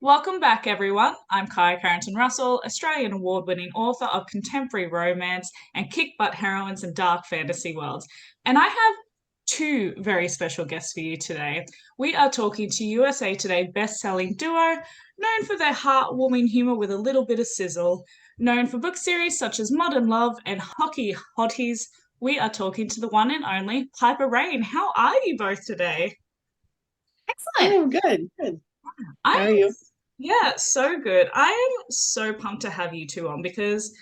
Welcome back, everyone. I'm Carrington-Russell, Australian award-winning author of contemporary romance and kick-butt heroines in dark fantasy worlds. And I have two very special guests for you today. We are talking to USA Today best-selling duo, known for their heartwarming humour with a little bit of sizzle, known for book series such as Modern Love and Hockey Hotties. We are talking to the one and only Piper Rayne. How are you both today? Excellent. Oh, good, good. I How are am, you? yeah, so good. I am so pumped to have you two on because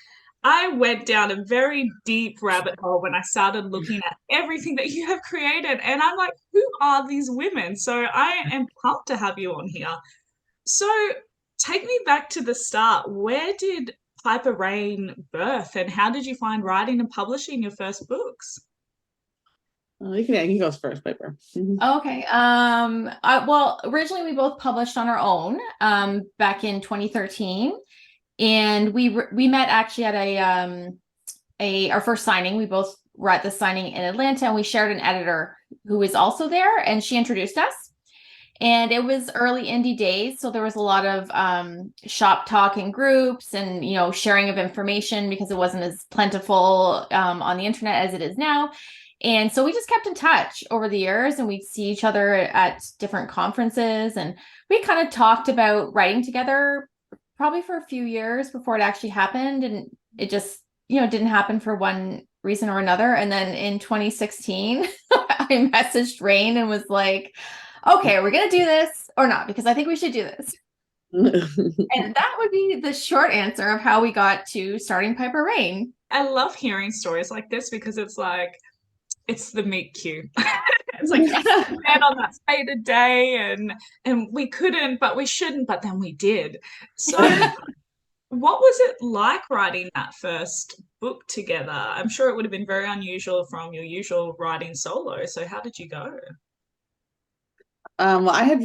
I went down a very deep rabbit hole when I started looking at everything that you have created. And I'm like, who are these women? So I am pumped to have you on here. So take me back to the start. Where did Piper Rayne birth and how did you find writing and publishing your first books? You can go first, Piper. Okay. Well, originally we both published on our own back in 2013, and we met actually at a our first signing. We both were at the signing in Atlanta, and we shared an editor who was also there, and she introduced us. And it was early indie days, so there was a lot of shop talk in groups and sharing of information because it wasn't as plentiful on the internet as it is now. And so we just kept in touch over the years, and we'd see each other at different conferences, and we kind of talked about writing together probably for a few years before it actually happened, and it just didn't happen for one reason or another. And then in 2016 I messaged Rain and was like, okay, we're gonna do this or not, because I think we should do this. And that would be the short answer of how we got to starting Piper Rayne. I love hearing stories like this because it's like it's the meet cute. It's like we met on that fated day and we couldn't, but we shouldn't, but then we did. So what was it like writing that first book together? I'm sure it would have been very unusual from your usual writing solo. So how did you go? Well, I'd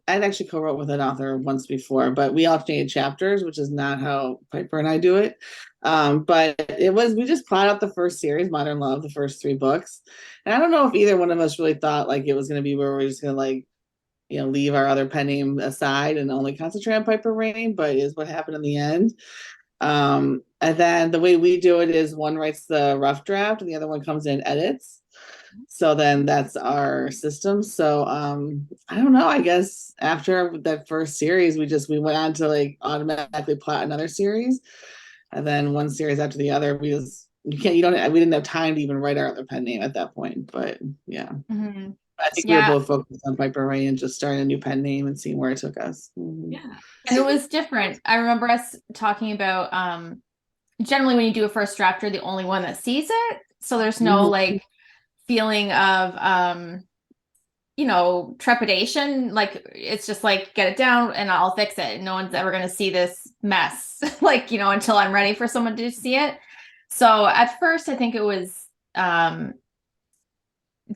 actually co-wrote with an author once before, but we alternated chapters, which is not how Piper and I do it. But we just plotted out the first series, Modern Love, the first three books. And I don't know if either one of us really thought like it was going to be where we're just going to leave our other pen name aside and only concentrate on Piper Rayne, but is what happened in the end. And then the way we do it is one writes the rough draft and the other one comes in and edits. So then that's our system. So I don't know. I guess after that first series, we went on to like automatically plot another series, and then one series after the other. We didn't have time to even write our other pen name at that point. But yeah, Mm-hmm. I think we were Yeah. both focused on Piper Ray and just starting a new pen name and seeing where it took us. Yeah. And it So was different. I remember us talking about generally when you do a first draft, you're the only one that sees it. So there's no Mhm. like feeling of trepidation. Like it's just like get it down and I'll fix it. No one's ever gonna see this mess, like, until I'm ready for someone to see it. So at first I think it was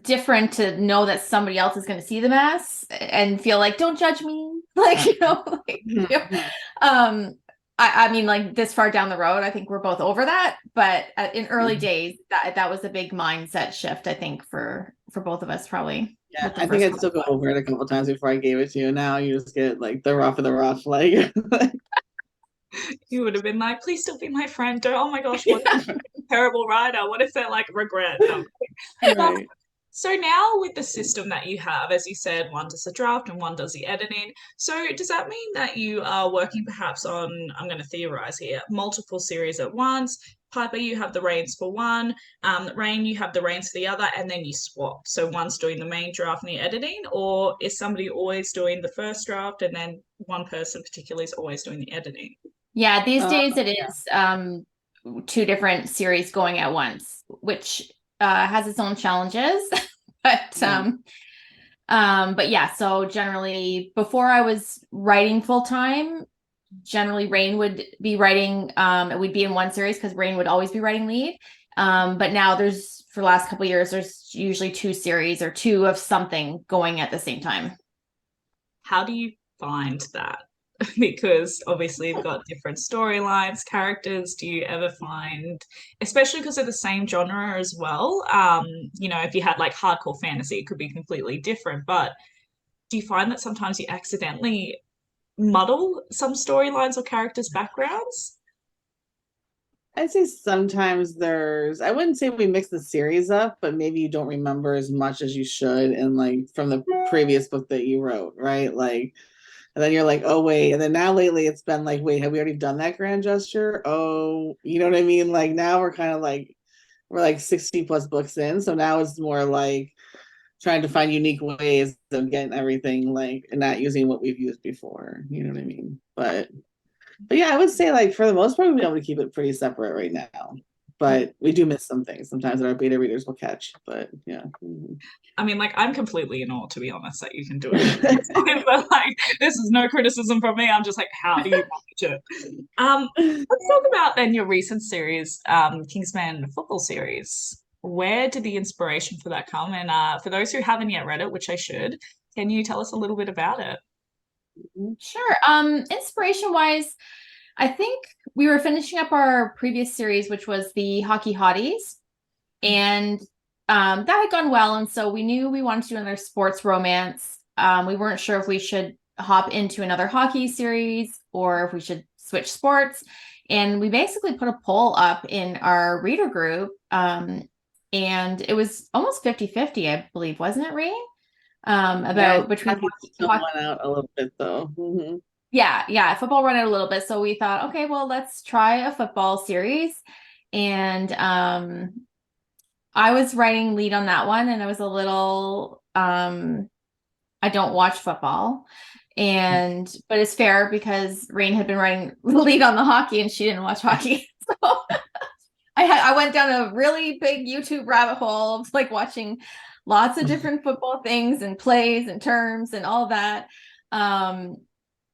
different to know that somebody else is gonna see the mess and feel like, don't judge me. Like, Mhm. I mean, like this far down the road, I think we're both over that. But in early Mhm. days, that was a big mindset shift, I think, for both of us, probably Yeah, with the I think first I'd one. still go over it a couple times before I gave it to you. Now you just get like the rough of the rough, like you would have been like, please still be my friend. Don't, oh my gosh, what if they're a terrible writer? What if they're like regret? No. But right. so now with the system that you have, as you said, one does the draft and one does the editing. So does that mean that you are working perhaps on, I'm going to theorize here, multiple series at once? Piper, you have the reins for one. Rain, you have the reins for the other, and then you swap. So one's doing the main draft and the editing, or is somebody always doing the first draft and then one person particularly is always doing the editing? Yeah, these days it Yeah. is two different series going at once, which has its own challenges. But Right. but yeah, so generally before I was writing full time, generally Rain would be writing, it would be in one series because Rain would always be writing lead. But now for the last couple of years, there's usually two series or two of something going at the same time. How do you find that? Because obviously you've got different storylines, characters. Do you ever find, especially because of the same genre as well? If you had like hardcore fantasy, it could be completely different. But do you find that sometimes you accidentally muddle some storylines or characters' backgrounds? I'd say sometimes I wouldn't say we mix the series up, but maybe you don't remember as much as you should and like from the previous book that you wrote, right? Like, and then you're like, oh wait, and then now lately it's been like, wait, have we already done that grand gesture? Oh, you know what I mean? Like now we're kind of like we're like 60 plus books in, so now it's more like trying to find unique ways of getting everything like and not using what we've used before. You know what I mean? But yeah, I would say like for the most part, we'll be able to keep it pretty separate right now. But we do miss some things sometimes that our beta readers will catch. But yeah. I mean, like, I'm completely in awe, to be honest, that you can do it. But like, this is no criticism from me. I'm just like, how do you manage it? Let's talk about then your recent series, Kingsman football series. Where did the inspiration for that come? And for those who haven't yet read it, which I should, can you tell us a little bit about it? Sure. Inspiration wise, I think we were finishing up our previous series, which was the Hockey Hotties, and that had gone well. And so we knew we wanted to do another sports romance. We weren't sure if we should hop into another hockey series or if we should switch sports. And we basically put a poll up in our reader group. And it was almost 50-50, I believe, wasn't it, Rayne? About between still went out a little bit though. Yeah, football run out a little bit. So we thought, okay, well, let's try a football series. And I was writing lead on that one, and I was a little I don't watch football. But it's fair because Rayne had been writing lead on the hockey and she didn't watch hockey. So I went down a really big YouTube rabbit hole of like watching lots of different football things and plays and terms and all that.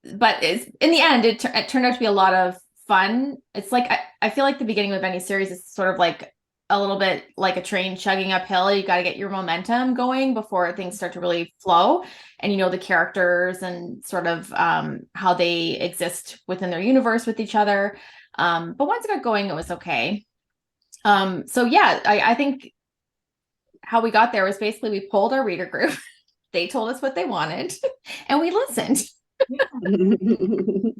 But in the end, it turned out to be a lot of fun. It's like I feel like the beginning of any series is sort of like a little bit like a train chugging uphill. You got to get your momentum going before things start to really flow, and you know the characters and sort of how they exist within their universe with each other. But once it got going, it was okay. So yeah, I think how we got there was basically we polled our reader group. They told us what they wanted, and we listened.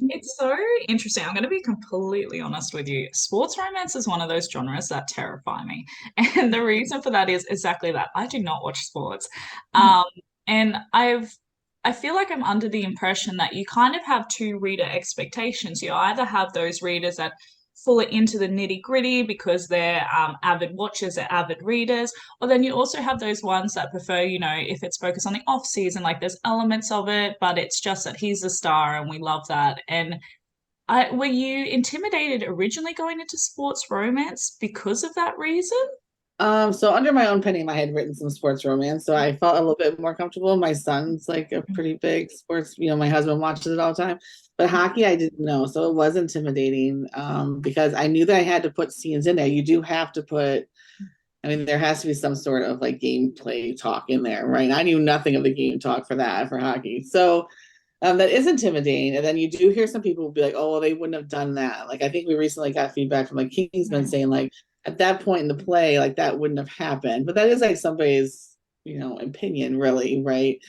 It's so interesting. I'm going to be completely honest with you. Sports romance is one of those genres that terrify me. And the reason for that is exactly that. I do not watch sports. And I feel like I'm under the impression that you kind of have two reader expectations. You either have those readers that fall into the nitty gritty because they're avid watchers, they're avid readers, or then you also have those ones that prefer, you know, if it's focused on the off season, like there's elements of it, but it's just that he's the star and we love that. And were you intimidated originally going into sports romance because of that reason? So under my own pen name, I had written some sports romance, so I felt a little bit more comfortable. My son's like a pretty big sports, you know, my husband watches it all the time. But hockey, I didn't know, so it was intimidating because I knew that I had to put scenes in there. You do have to put, I mean, there has to be some sort of like gameplay talk in there, right? I knew nothing of the game talk for that for hockey, so that is intimidating. And then you do hear some people be like, "Oh, well, they wouldn't have done that." Like I think we recently got feedback from like Kingsman saying like at that point in the play, like that wouldn't have happened. But that is like somebody's, you know, opinion, really, right?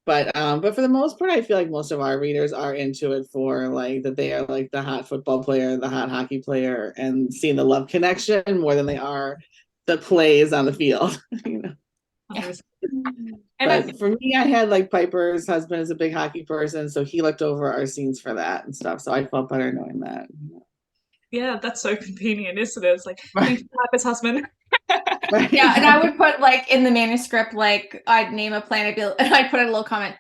But for the most part, I feel like most of our readers are into it for like that they are like the hot football player, the hot hockey player, and seeing the love connection more than they are the plays on the field, you know. Yeah. But for me, I had like Piper's husband is a big hockey person, so he looked over our scenes for that and stuff. So I felt better knowing that. Yeah, that's so convenient, isn't it? It's like, thank you, Piper's husband. Right. Yeah, and I would put like in the manuscript, like I'd name a play and I'd put a little comment,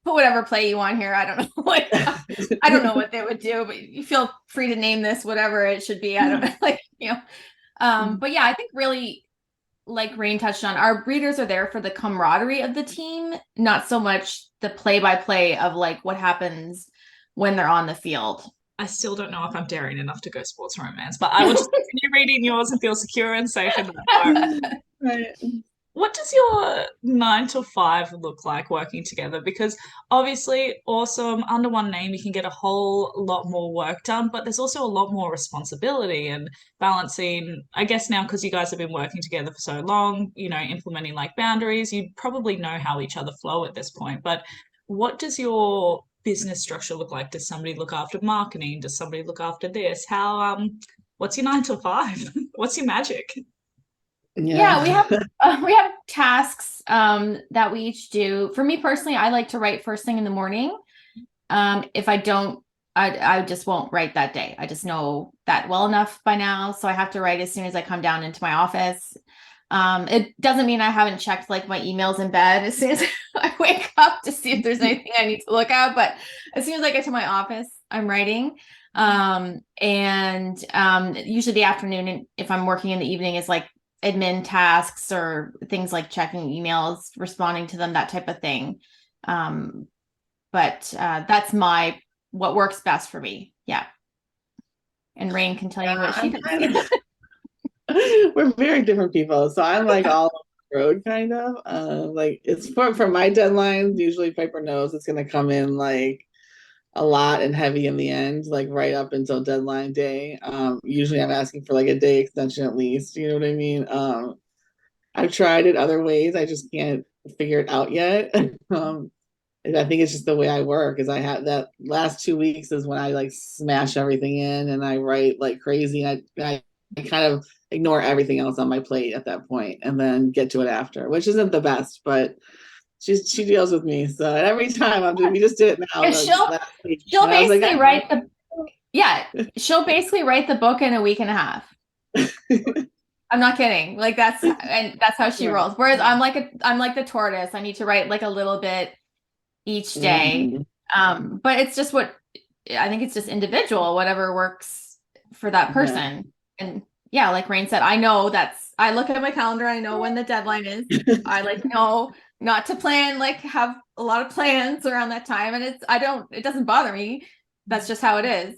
put whatever play you want here. I don't know. Like I don't know what they would do, but you feel free to name this whatever it should be. I don't know, like, you know. But yeah, I think really like Rayne touched on, our readers are there for the camaraderie of the team, not so much the play-by-play of like what happens when they're on the field. I still don't know if I'm daring enough to go sports romance, but I will just continue reading yours and feel secure and safe in that. Right. What does your 9 to 5 look like working together? Because obviously, awesome, under one name, you can get a whole lot more work done, but there's also a lot more responsibility and balancing. I guess now, because you guys have been working together for so long, you know, implementing like boundaries, you probably know how each other flow at this point. But what does your business structure look like? Does somebody look after marketing? Does somebody look after this? How what's your 9 to 5? What's your magic? Yeah, we have tasks that we each do. For me personally, I like to write first thing in the morning. If I don't, I just won't write that day. I just know that well enough by now, so I have to write as soon as I come down into my office. It doesn't mean I haven't checked like my emails in bed as soon as I wake up to see if there's anything I need to look at, but as soon as I get to my office, I'm writing. Usually the afternoon, if I'm working in the evening, is like admin tasks or things like checking emails, responding to them, that type of thing. But that's what works best for me. Yeah. And Rayne can tell you what she does. We're very different people. So I'm like all over the road kind of. Like it's for my deadlines, usually Piper knows it's gonna come in like a lot and heavy in the end, like right up until deadline day. Usually I'm asking for like a day extension at least, you know what I mean? I've tried it other ways, I just can't figure it out yet. And I think it's just the way I work is I have that last 2 weeks is when I like smash everything in and I write like crazy. I kind of ignore everything else on my plate at that point and then get to it after, which isn't the best, but she deals with me. So every time we just did it now. And she'll basically she'll basically write the book in a week and a half. I'm not kidding. Like that's how she rolls. Whereas I'm like the tortoise. I need to write like a little bit each day. But it's just I think it's just individual, whatever works for that person. Yeah. And yeah, like Rayne said, I look at my calendar, I know when the deadline is. I like know not to plan, like have a lot of plans around that time. And it doesn't bother me. That's just how it is.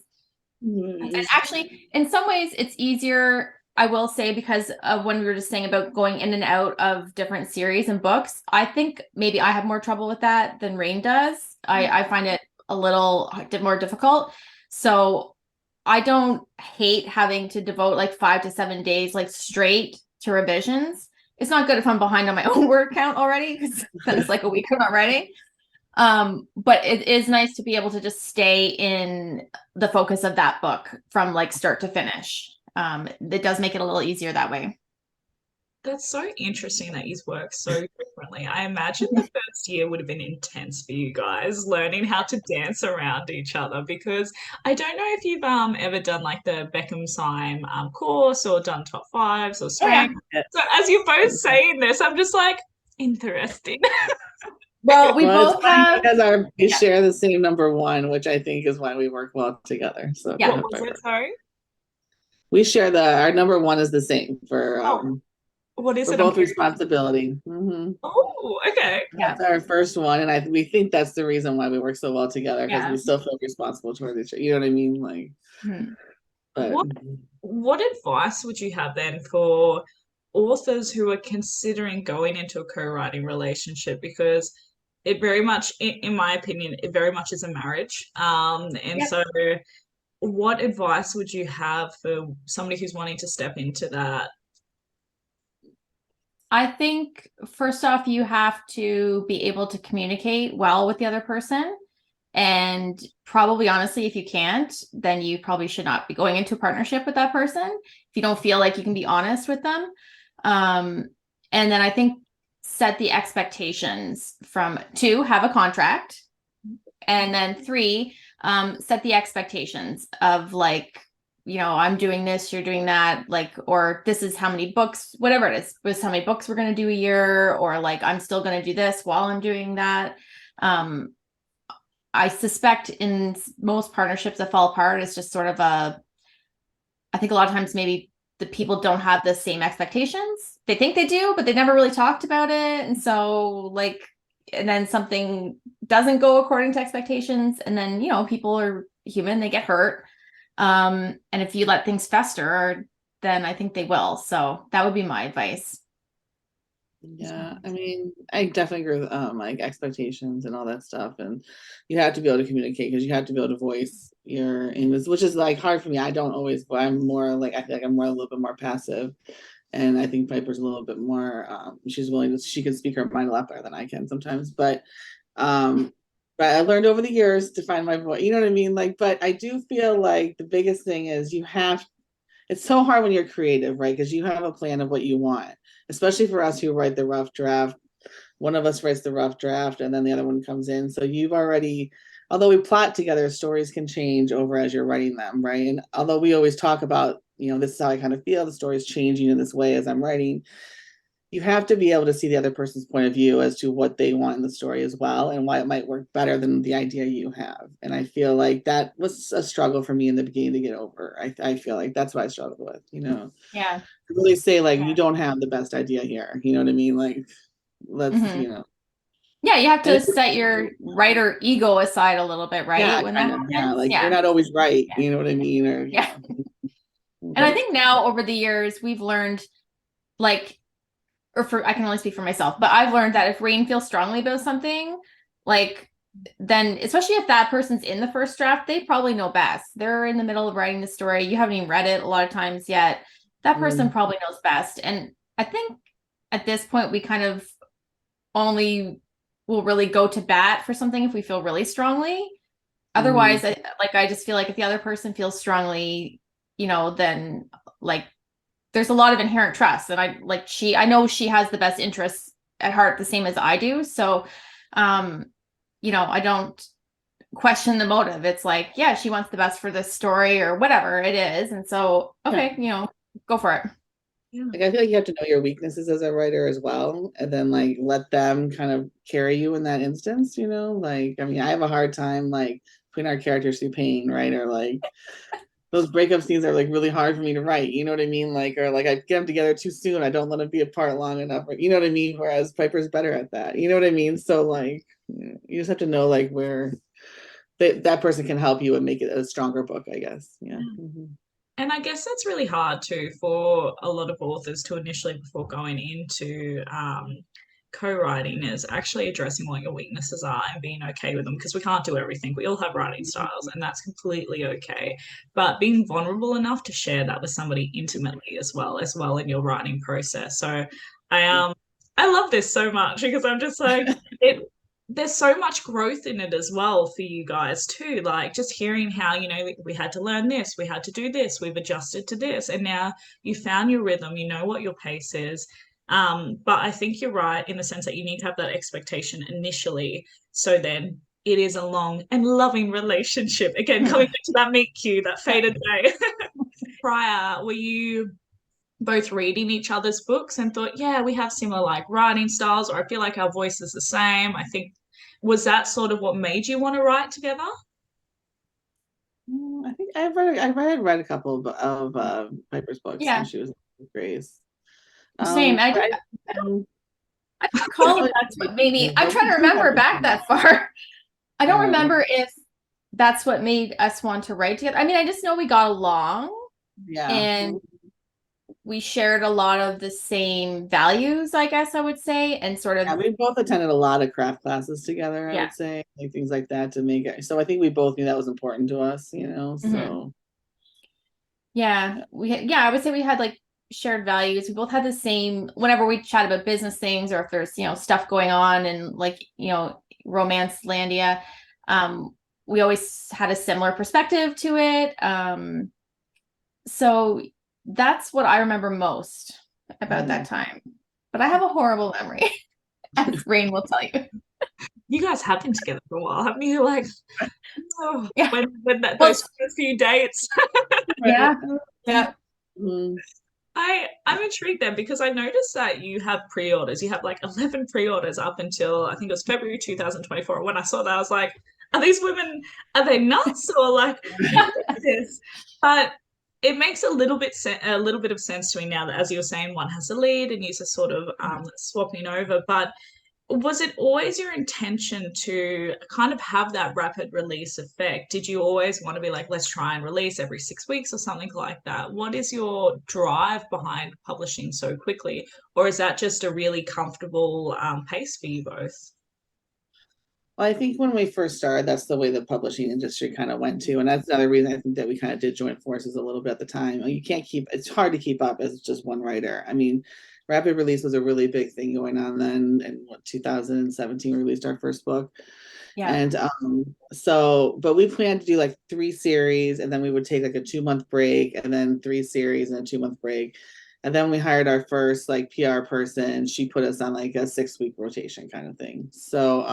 And actually, in some ways it's easier, I will say, because of when we were just saying about going in and out of different series and books. I think maybe I have more trouble with that than Rayne does. I find it a little more difficult. So I don't hate having to devote like 5 to 7 days like straight to revisions. It's not good if I'm behind on my own word count already, because then it's like a week of not writing. But it is nice to be able to just stay in the focus of that book from like start to finish. It does make it a little easier that way. That's so interesting that you work so differently. I imagine the first year would have been intense for you guys, learning how to dance around each other, because I don't know if you've ever done like the Beckhamsheim course or done top fives or strength. Yeah. So as you're both saying this, I'm just like, interesting. Well, we both have because we share the same number 1, which I think is why we work well together. So yeah. What was it? Sorry. We share our number 1 is the same for what is for it? both responsibility. Oh, okay. That's our first one, and we think that's the reason why we work so well together, because we still feel responsible towards each other. You know what I mean? Like, but what advice would you have then for authors who are considering going into a co-writing relationship? Because it very much, in my opinion, it very much is a marriage. So what advice would you have for somebody who's wanting to step into that? I think first off, you have to be able to communicate well with the other person. And probably honestly, if you can't, then you probably should not be going into a partnership with that person if you don't feel like you can be honest with them. And then I think set the expectations from 2, have a contract. And then 3, set the expectations of like, I'm doing this, you're doing that, like, or this is how many books, whatever it is, was how many books we're going to do a year, or like, I'm still going to do this while I'm doing that. I suspect in most partnerships that fall apart, it's just sort of I think a lot of times maybe the people don't have the same expectations. They think they do, but they never really talked about it. And so and then something doesn't go according to expectations. And then, people are human, they get hurt. And if you let things fester, then I think they will. So that would be my advice. Yeah, I mean, I definitely agree with like expectations and all that stuff, and you have to be able to communicate, because you have to be able to voice your aims, which is like hard for me. I don't always, but I'm more like, I feel like I'm a little bit more passive, and I think Piper's a little bit more. She can speak her mind a lot better than I can sometimes, but But I learned over the years to find my voice. You know what I mean? Like, but I do feel like the biggest thing is it's so hard when you're creative, right? Because you have a plan of what you want, especially for us who write the rough draft. One of us writes the rough draft and then the other one comes in. So you've already, although we plot together, stories can change over as you're writing them, right? And although we always talk about, this is how I kind of feel, the story is changing in this way as I'm writing, you have to be able to see the other person's point of view as to what they want in the story as well and why it might work better than the idea you have. And I feel like that was a struggle for me in the beginning to get over. I feel like that's what I struggled with, Yeah. to really say like, Yeah. you don't have the best idea here. You know what I mean? Like, let's, Mhm. Yeah, you have and to set your writer ego aside a little bit, right? yeah, When that kind of, yeah, happens. like you're Yeah. not always right. Yeah. You know what I mean? Or, Yeah. yeah. And I think now over the years we've learned like I can only speak for myself, but I've learned that if Rain feels strongly about something, like then especially if that person's in the first draft, they probably know best. They're in the middle of writing the story. You haven't even read it a lot of times yet. That person probably knows best. And I think at this point we kind of only will really go to bat for something if we feel really strongly. Otherwise, I just feel like if the other person feels strongly, then like there's a lot of inherent trust. And I know she has the best interests at heart, the same as I do. So, I don't question the motive. It's like, yeah, she wants the best for this story or whatever it is. And so, okay, go for it. Yeah. Like I feel like you have to know your weaknesses as a writer as well, and then like let them kind of carry you in that instance. Like I mean, I have a hard time like putting our characters through pain, right? Or like those breakup scenes are like really hard for me to write. You know what I mean? Like or like I get them together too soon. I don't let them be apart long enough. Or, you know what I mean? Whereas Piper's better at that. You know what I mean? So like you just have to know like where that person can help you and make it a stronger book. I guess. Yeah. And I guess that's really hard too for a lot of authors to initially, before going into co-writing, is actually addressing what your weaknesses are and being okay with them, because we can't do everything. We all have writing styles, and that's completely okay. But being vulnerable enough to share that with somebody intimately as well in your writing process. So I love this so much because I'm just like it there's so much growth in it as well for you guys too. Like just hearing how, we had to learn this, we had to do this, we've adjusted to this, and now you found your rhythm, you know what your pace is. But I think you're right in the sense that you need to have that expectation initially. So then it is a long and loving relationship. Again, coming back to that meet cute, that faded day. Prior, were you both reading each other's books and thought, yeah, we have similar like writing styles, or I feel like our voice is the same? I think, was that sort of what made you want to write together? I think I read a couple of Piper's books when Yeah, she was in Grace. same. I don't recall if that's what made me. I'm trying to remember back that far. I don't remember if that's what made us want to write together. I mean, I just know we got along and we shared a lot of the same values, I guess I would say, and sort of. Yeah, we both attended a lot of craft classes together, I would say, like things like that to make it. So I think we both knew that was important to us, so. Yeah, I would say we had like shared values. We both had the same, whenever we chat about business things or if there's, stuff going on and like, romance landia, we always had a similar perspective to it. So that's what I remember most about that time. But I have a horrible memory, as Rain will tell you. You guys have been together for a while, haven't you? Like, Yeah. Those first few dates. Yeah. Yeah. I'm intrigued then, because I noticed that you have pre-orders. You have like 11 pre-orders up until I think it was February 2024. When I saw that, I was like, are these women, are they nuts, or like what is this? But it makes a little bit of sense to me now that, as you were saying, one has a lead and you're just sort of swapping over. But was it always your intention to kind of have that rapid release effect? Did you always want to be like, let's try and release every 6 weeks or something like that? What is your drive behind publishing so quickly? Or is that just a really comfortable pace for you both? Well, I think when we first started, that's the way the publishing industry kind of went to. And that's another reason I think that we kind of did join forces a little bit at the time. It's hard to keep up as just one writer. I mean, rapid release was a really big thing going on then. And 2017, we released our first book. Yeah. And so, but we planned to do like 3 series, and then we would take like a 2 month break, and then 3 series and a 2 month break. And then we hired our first like PR person. She put us on like a 6 week rotation kind of thing. So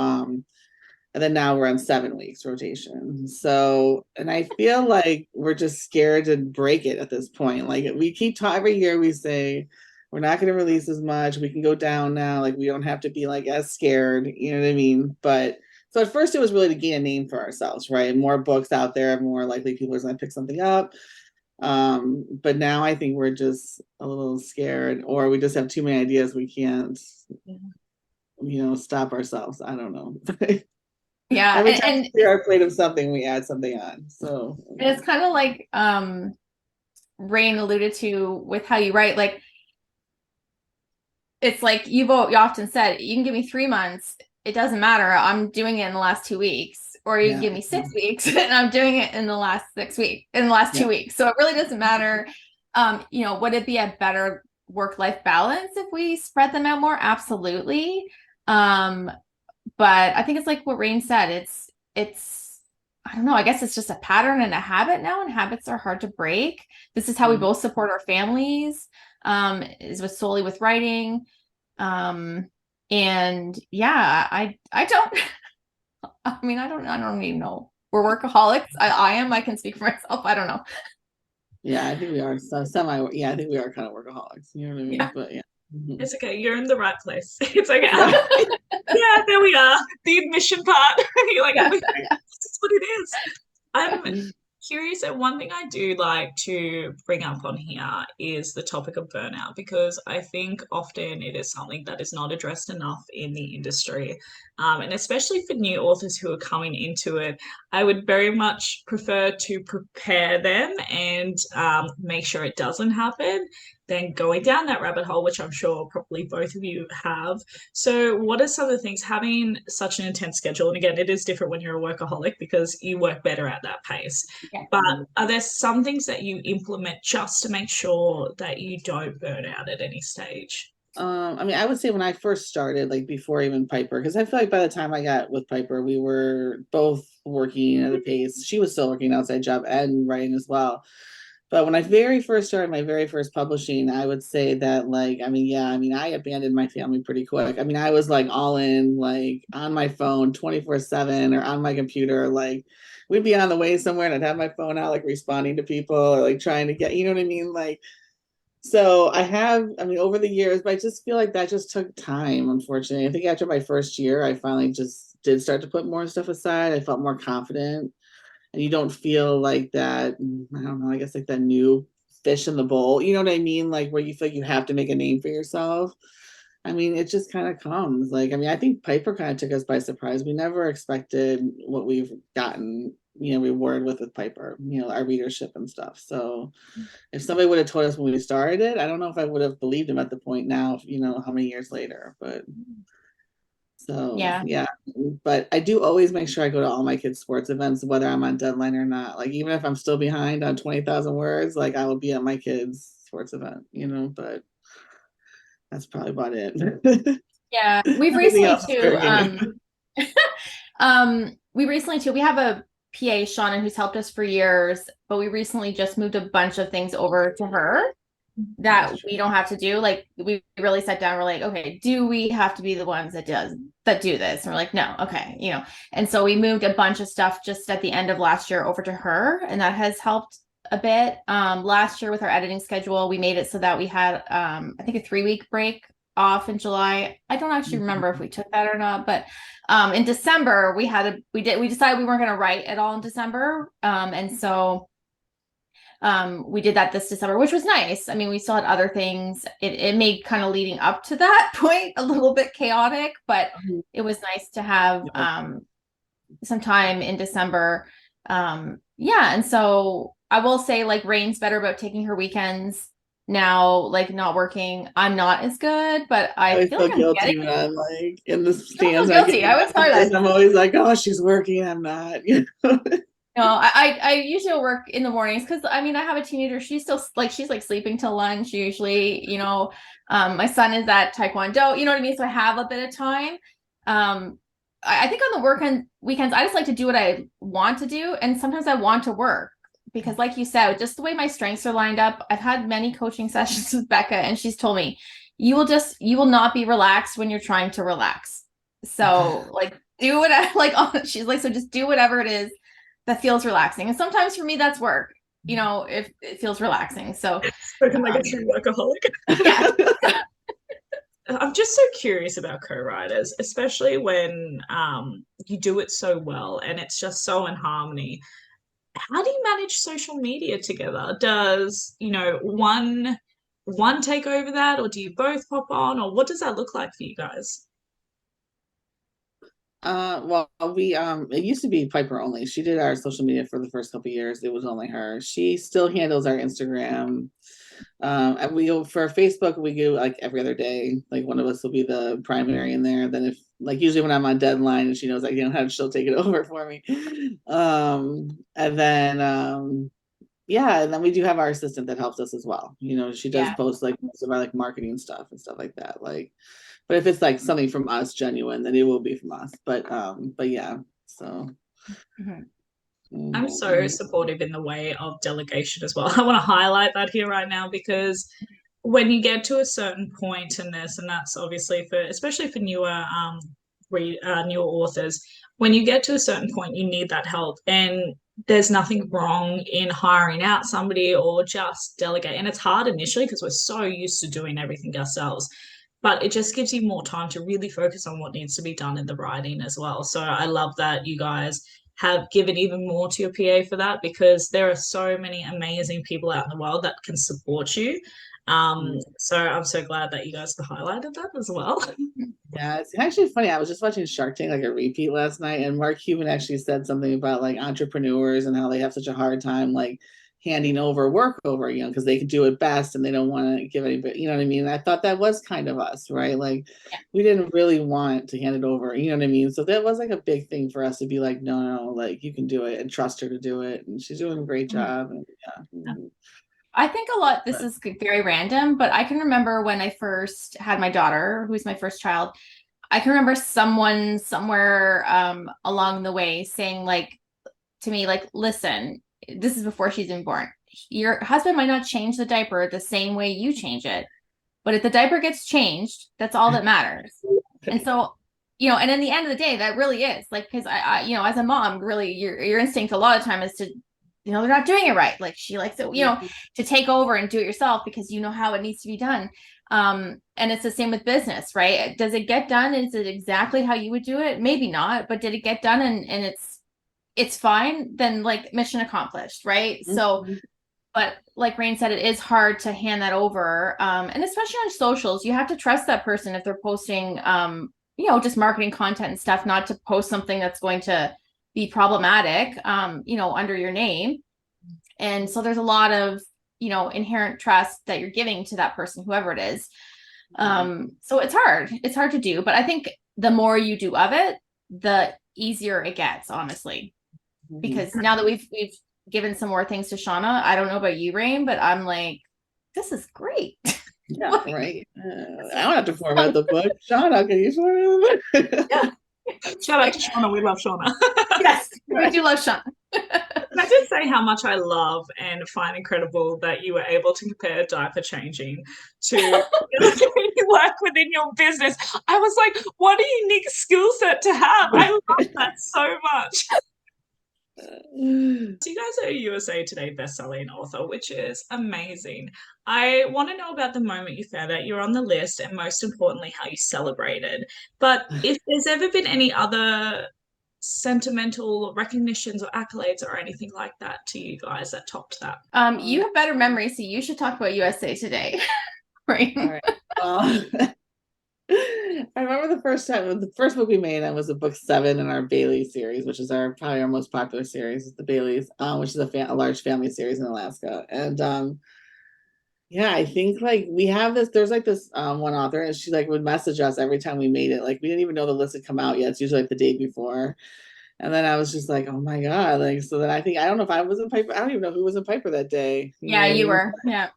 and then now we're on 7 weeks rotation. So, and I feel like we're just scared to break it at this point. Like we keep talking every year, we say we're not going to release as much. We can go down now. Like we don't have to be like as scared. You know what I mean? But so at first it was really to gain a name for ourselves, right? More books out there, more likely people are going to pick something up. But now I think we're just a little scared, or we just have too many ideas. We can't, stop ourselves. I don't know. Yeah. Every time we clear our plate of something, we add something on. So it's kind of like Rayne alluded to with how you write, like it's like you often said, you can give me 3 months, it doesn't matter. I'm doing it in the last 2 weeks. Or you give me 6 weeks and I'm doing it in the last 6 weeks, in the last 2 weeks. So it really doesn't matter. Would it be a better work-life balance if we spread them out more? Absolutely. But I think it's like what Rayne said, it's I don't know, I guess it's just a pattern and a habit now, and habits are hard to break. This is how we both support our families, is with solely with writing. And yeah, I don't I don't even know. We're workaholics. I am, I can speak for myself. I don't know. Yeah, I think we are I think we are kind of workaholics. You know what I mean? Yeah. But yeah. It's okay. You're in the right place. It's okay. Yeah, there we are. The admission part. You're like, Yeah. this is what it is. I'm curious, and one thing I do like to bring up on here is the topic of burnout, because I think often it is something that is not addressed enough in the industry. And especially for new authors who are coming into it, I would very much prefer to prepare them and make sure it doesn't happen than going down that rabbit hole, which I'm sure probably both of you have. So, what are some of the things having such an intense schedule? And again, it is different when you're a workaholic because you work better at that pace. Yeah. But are there some things that you implement just to make sure that you don't burn out at any stage? I would say when I first started, like before even Piper, because I feel like by the time I got with Piper, we were both working at a pace. She was still working outside job and writing as well. But when I very first started my very first publishing, I would say that I abandoned my family pretty quick. I mean, I was like all in, like on my phone 24/7 or on my computer. Like we'd be on the way somewhere and I'd have my phone out, like responding to people or like trying to get, you know what I mean? Like, so over the years, but I just feel like that just took time, unfortunately. I think after my first year, I finally just did start to put more stuff aside. I felt more confident, and you don't feel like that, I don't know, I guess like that new fish in the bowl, you know what I mean? Like where you feel like you have to make a name for yourself. I mean, it just kind of comes. Like, I mean, I think Piper kind of took us by surprise. We never expected what we've gotten, rewarded with Piper, our readership and stuff. So if somebody would have told us when we started it, I don't know if I would have believed him at the point now, how many years later. But so yeah. But I do always make sure I go to all my kids' sports events, whether I'm on deadline or not. Like even if I'm still behind on 20,000 words, like I will be at my kids' sports event, but that's probably about it. Yeah. We've Everything recently else is fair game. We have a PA, Shauna, who's helped us for years, but we recently just moved a bunch of things over to her that we don't have to do. Like we really sat down, we're like, okay, do we have to be the ones that do this? And we're like, no, okay, and so we moved a bunch of stuff just at the end of last year over to her, and that has helped a bit. Last year with our editing schedule, we made it so that we had I think a 3-week break off in July. I don't actually remember if we took that or not, but in December we decided we weren't going to write at all in December, and so we did that this December, which was nice. I mean, we still had other things. It made kind of leading up to that point a little bit chaotic, but it was nice to have some time in December. And so I will say, like, Rayne's better about taking her weekends now, like not working. I'm not as good, but I feel like I'm guilty getting when I'm like in the I stands. feel guilty. I would tell that. I'm always like, oh, she's working. I'm not. No, I usually work in the mornings because I mean I have a teenager. She's like sleeping till lunch usually. My son is at Taekwondo. You know what I mean? So I have a bit of time. I think on the weekends, I just like to do what I want to do. And sometimes I want to work because, like you said, just the way my strengths are lined up, I've had many coaching sessions with Becca, and she's told me, you will not be relaxed when you're trying to relax. So, like, do whatever, like, she's like, so just do whatever it is that feels relaxing. And sometimes for me, that's work, if it feels relaxing. So, Spoken like a true workaholic. yeah. I'm just so curious about co-writers, especially when you do it so well and it's just so in harmony. How do you manage social media together? Does, one take over that, or do you both pop on, or what does that look like for you guys? Well, we it used to be Piper only. She did our social media for the first couple of years. It was only her. She still handles our Instagram. And we go for Facebook, we go like every other day. Like one of us will be the primary in there. Then if like usually when I'm on deadline and she knows I can have, she'll take it over for me. And then yeah, and then we do have our assistant that helps us as well. She does Yeah. post like most of our like marketing stuff and stuff like that. Like, but if it's like something from us genuine, then it will be from us. But yeah, so. Mhm. I'm so supportive in the way of delegation as well. I want to highlight that here right now because when you get to a certain point in this, and that's obviously especially for newer authors, when you get to a certain point, you need that help, and there's nothing wrong in hiring out somebody or just delegate. And it's hard initially because we're so used to doing everything ourselves, but it just gives you more time to really focus on what needs to be done in the writing as well. So I love that you guys have given even more to your PA for that, because there are so many amazing people out in the world that can support you. So I'm so glad that you guys have highlighted that as well. Yeah, it's actually funny. I was just watching Shark Tank like a repeat last night, and Mark Cuban actually said something about like entrepreneurs and how they have such a hard time like handing over work over, because they could do it best and they don't want to give anybody, you know what I mean? And I thought that was kind of us, right? Like we didn't really want to hand it over, you know what I mean? So that was like a big thing for us to be like, no, no, like you can do it and trust her to do it. And she's doing a great job. And yeah. I think this is very random, but I can remember when I first had my daughter, who's my first child. I can remember someone somewhere along the way saying like to me, like, listen, this is before she's been born. Your husband might not change the diaper the same way you change it, but if the diaper gets changed, that's all that matters. And so, and in the end of the day, that really is like, because as a mom, really your instinct a lot of time is to, they're not doing it right. Like she likes it, to take over and do it yourself because you know how it needs to be done. And it's the same with business, right? Does it get done? Is it exactly how you would do it? Maybe not, but did it get done and it's fine? Then like mission accomplished, right? So, but like Rayne said, it is hard to hand that over. And especially on socials, you have to trust that person if they're posting, just marketing content and stuff, not to post something that's going to be problematic, under your name. And so there's a lot of, inherent trust that you're giving to that person, whoever it is. So it's hard to do, but I think the more you do of it, the easier it gets, honestly, because now that we've given some more things to Shauna, I don't know about you, Rayne, but I'm like, this is great. Yeah, right. I don't have to format the book. Shauna, can you format the book? Yeah. Shout out to Shauna. We love Shauna. Yes, we do love Shauna. Can I just say how much I love and find incredible that you were able to compare diaper changing to you work within your business? I was like, what a unique skill set to have. I love that so much. So you guys are a USA Today bestselling author, which is amazing. I want to know about the moment you found out you're on the list, and most importantly, how you celebrated. But if there's ever been any other sentimental recognitions or accolades or anything like that to you guys that topped that? You have better memory, so you should talk about USA Today. Right. All right. I remember the first time, the first book we made, that was a book 7 in our Bailey series, which is probably our most popular series, is the Baileys, which is a large family series in Alaska. And yeah, I think like we have there's like this one author, and she like would message us every time we made it. Like we didn't even know the list had come out yet. It's usually like the day before. And then I was just like, oh my God. Like, so then I don't know if I was in Piper. I don't even know who was in Piper that day. Yeah, you were. Yeah.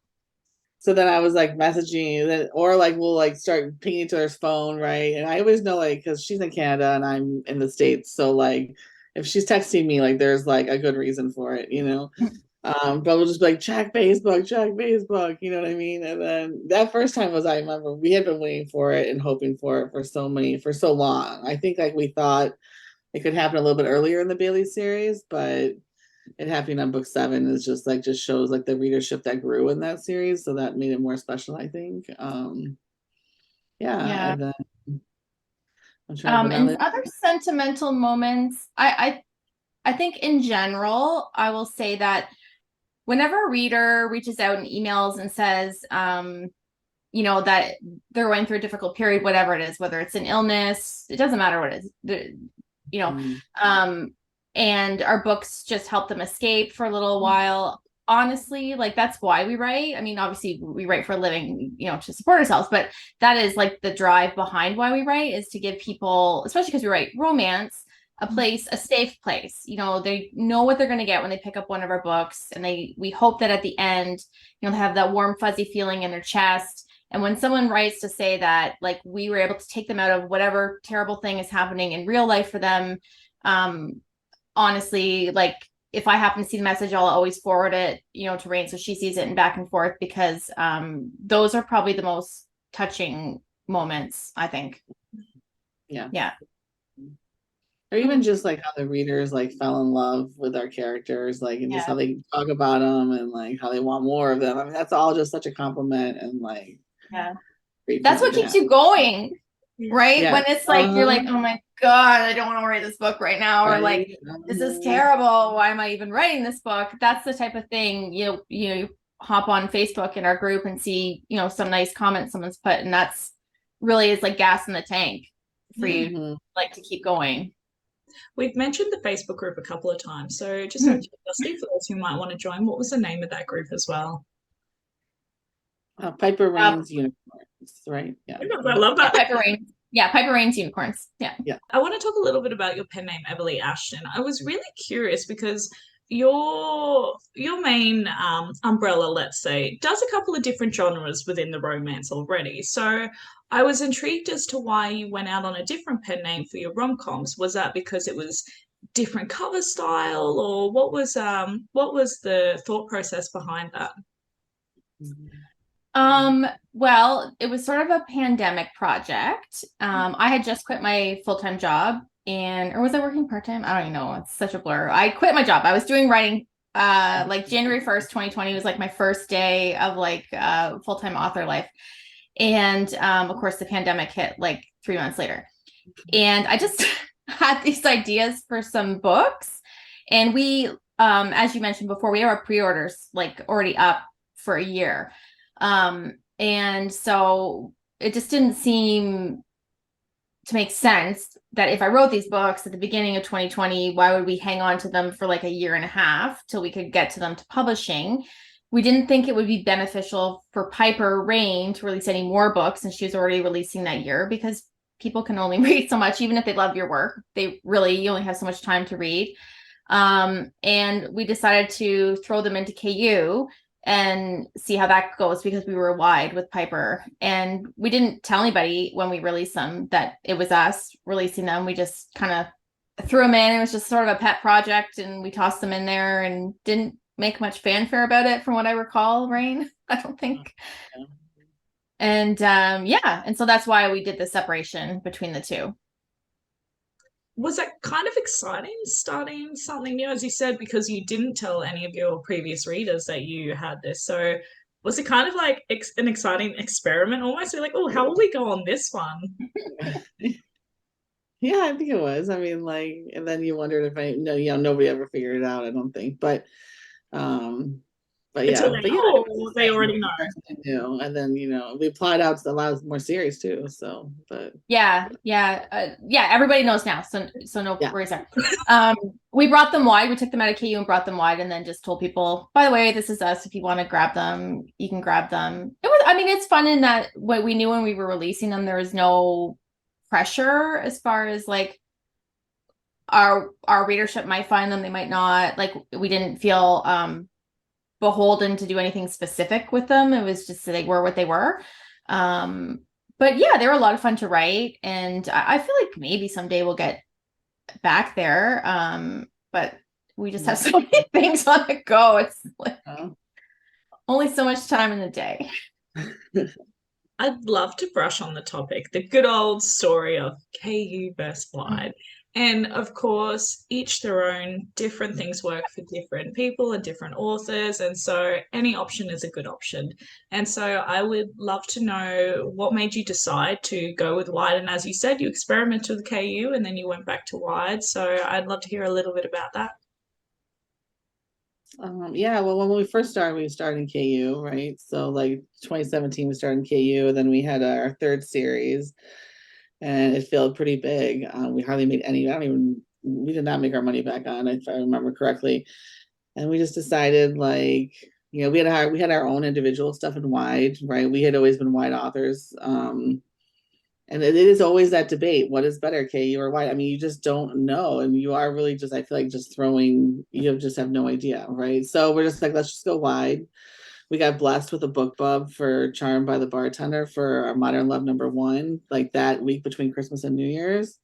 So then I was like messaging that, or like we'll like start pinging each other's phone, right? And I always know like because she's in Canada and I'm in the States, so like if she's texting me, like there's like a good reason for it, you know. But we'll just be like check Facebook, you know what I mean? And then that first time was I remember we had been waiting for it and hoping for it for so long. I think like we thought it could happen a little bit earlier in the Bailey series, but it happening on book 7 is just like just shows like the readership that grew in that series, so that made it more special, I think. Yeah, Yeah. and then I'm trying to And other sentimental moments, I think in general, I will say that whenever a reader reaches out and emails and says, that they're going through a difficult period, whatever it is, whether it's an illness, it doesn't matter what it is, and our books just help them escape for a little while. Honestly, like that's why we write. I mean, obviously we write for a living, to support ourselves, but that is like the drive behind why we write, is to give people, especially because we write romance, a safe place. They know what they're going to get when they pick up one of our books, and we hope that at the end, they have that warm, fuzzy feeling in their chest. And when someone writes to say that, like, we were able to take them out of whatever terrible thing is happening in real life for them, honestly, like, if I happen to see the message, I'll always forward it, to Rayne, so she sees it, and back and forth, because those are probably the most touching moments, I think. Yeah. Or even just like how the readers like fell in love with our characters, like, and just how they talk about them and like how they want more of them. I mean, that's all just such a compliment, and like, that's what keeps you going, right? When it's like you're like, oh my God, I don't want to write this book right now, or like, this is terrible, why am I even writing this book? That's the type of thing. You hop on Facebook in our group and see some nice comments someone's put, and that's really is like gas in the tank for you, like, to keep going. We've mentioned the Facebook group a couple of times, so just out of curiosity, for those who might want to join, what was the name of that group as well? Piper Rayne's Unicorns, right? Yeah, I love that. Piper Rayne. Yeah, Piper Rayne's Unicorns. Yeah. I want to talk a little bit about your pen name, Everly Ashton. I was really curious because your main umbrella, let's say, does a couple of different genres within the romance already. So I was intrigued as to why you went out on a different pen name for your rom-coms. Was that because it was different cover style, or what was the thought process behind that? Well, it was sort of a pandemic project. I had just quit my full-time job, or was I working part-time? I don't even know. It's such a blur. I quit my job. I was doing writing, like January 1st, 2020 was like my first day of like full-time author life. And of course the pandemic hit like 3 months later. And I just had these ideas for some books. And we, as you mentioned before, we have our pre-orders like already up for a year. And so it just didn't seem to make sense that if I wrote these books at the beginning of 2020, why would we hang on to them for like a year and a half till we could get to them to publishing? We didn't think it would be beneficial for Piper Rayne to release any more books, and she was already releasing that year, because people can only read so much. Even if they love your work, you only have so much time to read. And we decided to throw them into KU and see how that goes, because we were wide with Piper, and we didn't tell anybody when we released them that it was us releasing them. We just kind of threw them in. It was just sort of a pet project, and we tossed them in there and didn't make much fanfare about it, from what I recall, Rayne. I don't think. And and so that's why we did the separation between the two. Was that kind of exciting, starting something new, as you said, because you didn't tell any of your previous readers that you had this? So was it kind of like an exciting experiment almost? You're like, oh, how will we go on this one? Yeah, I think it was. I mean, like, and then you wondered if nobody ever figured it out, I don't think. But yeah, they already know. And then we applied out to a lot more series too. So, but everybody knows now. So no worries there. We brought them wide. We took them out of KU and brought them wide, and then just told people, by the way, this is us. If you want to grab them, you can grab them. It's fun in that what we knew when we were releasing them, there was no pressure as far as like our readership might find them, they might not. Like, we didn't feel beholden to do anything specific with them. It was just they were what they were. But yeah, they were a lot of fun to write, and I feel like maybe someday we'll get back there. But we just have so many things on the go. It's like only so much time in the day. I'd love to brush on the topic, the good old story of KU versus Wide. And of course, each their own, different things work for different people and different authors. And so any option is a good option. And so I would love to know what made you decide to go with Wide. And as you said, you experimented with KU and then you went back to Wide. So I'd love to hear a little bit about that. Yeah, well, when we first started, we started in KU, right? So like 2017, we started in KU, and then we had our third series, and it failed pretty big. We hardly made any. We did not make our money back on it, if I remember correctly. And we just decided, like, we had our own individual stuff in Wide, right? We had always been Wide authors. And it is always that debate. What is better, KU or Wide? I mean, you just don't know. And you are really just, I feel like just just have no idea, right? So we're just like, let's just go Wide. We got blessed with a book bub for Charmed by the Bartender for our Modern Love #1, like that week between Christmas and New Year's.